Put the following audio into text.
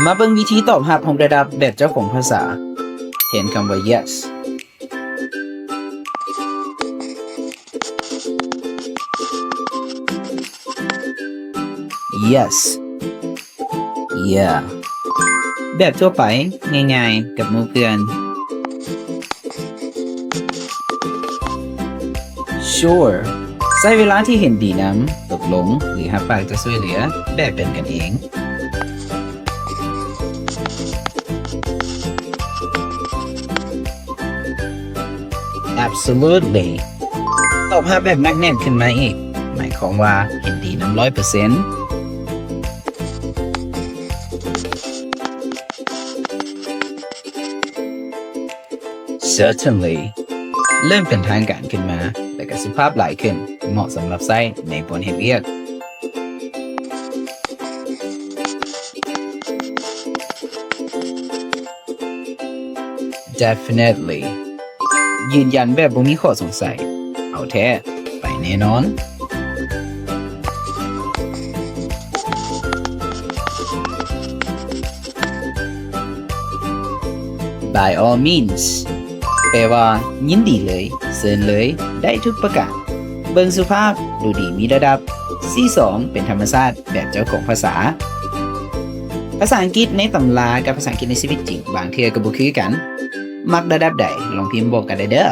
มาเบิ่งวิธีตอบรับ6ระดับแบบเจ้าของภาษาเห็นคำว่า yes yes yeah แบบทั่วไปง่ายๆกับหมู่เพื่อน sure ใช้เวลาที่เห็นดีนำตกลงหรือรับปากจะช่วยเหลือแบบเป็นกันเอง absolutely ตอบรับแบบนักแน่นขึ้นมาอีกหมายความว่าเห็นดีนำ 100% certainly เริ่มเป็นทางการขึ้นมาและก็สุภาพหลายขึ้นเหมาะสำหรับใช้ในบนเฮ็ดเวียก definitely ยืนยันแบบบ่มีข้อสงสัยเอาแท้ไปแน่นอน by all means แปลว่ายินดีเลยเชิญเลยได้ทุกประการเบิ่งสุภาพดูดีมีระดับ C2 เป็นธรรมชาติแบบเจ้าของภาษาภาษาอังกฤษในตำรากับภาษาอังกฤษในชีวิตจริงบางเทื่อก็บ่คือกันมักระดับใดลองพิมพ์บอกกันได้เด้อ